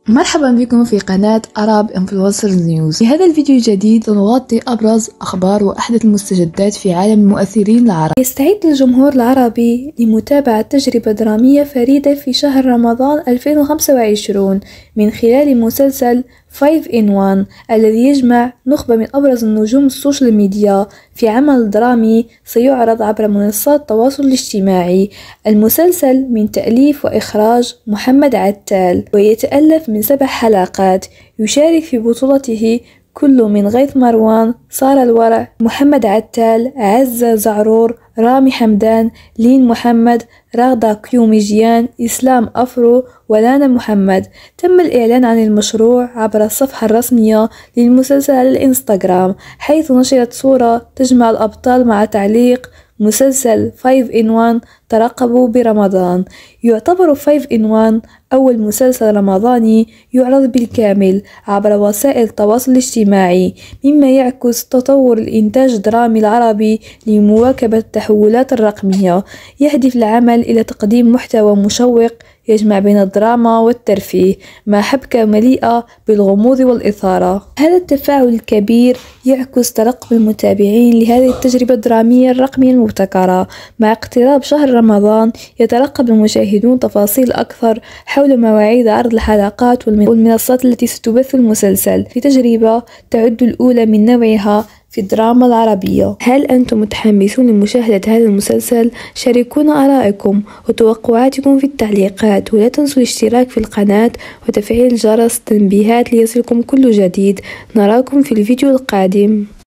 مرحبا بكم في قناة Arab Influencers News. في هذا الفيديو الجديد سنغطي أبرز أخبار وأحدث المستجدات في عالم المؤثرين العرب. يستعد الجمهور العربي لمتابعة تجربة درامية فريدة في شهر رمضان 2025 من خلال مسلسل 5-in-1 الذي يجمع نخبة من أبرز النجوم السوشيال ميديا في عمل درامي سيعرض عبر منصات التواصل الاجتماعي. المسلسل من تأليف وإخراج محمد عتال ويتألف من 7 حلقات، يشارك في بطولته كل من غيث مروان، سارة الورع، محمد عتال، عزة زعرور، رامي حمدان، لين محمد، راغدة كيوميجيان، إسلام أفرو، ولانا محمد. تم الإعلان عن المشروع عبر الصفحة الرسمية للمسلسل على الإنستغرام، حيث نشرت صورة تجمع الأبطال مع تعليق: مسلسل 5-in-1 ترقبوا برمضان. يعتبر 5-in-1 أول مسلسل رمضاني يعرض بالكامل عبر وسائل التواصل الاجتماعي، مما يعكس تطور الإنتاج الدرامي العربي لمواكبة التحولات الرقمية. يهدف العمل إلى تقديم محتوى مشوق يجمع بين الدراما والترفيه مع حبكة مليئة بالغموض والإثارة. هذا التفاعل الكبير يعكس ترقب المتابعين لهذه التجربة الدرامية الرقمية المبتكرة. مع اقتراب شهر رمضان يترقب المشاهدون تفاصيل أكثر حول مواعيد عرض الحلقات والمنصات التي ستبث المسلسل، في تجربة تعد الأولى من نوعها في الدراما العربية. هل أنتم متحمسون لمشاهدة هذا المسلسل؟ شاركونا آرائكم وتوقعاتكم في التعليقات، ولا تنسوا الاشتراك في القناة وتفعيل جرس التنبيهات ليصلكم كل جديد. نراكم في الفيديو القادم.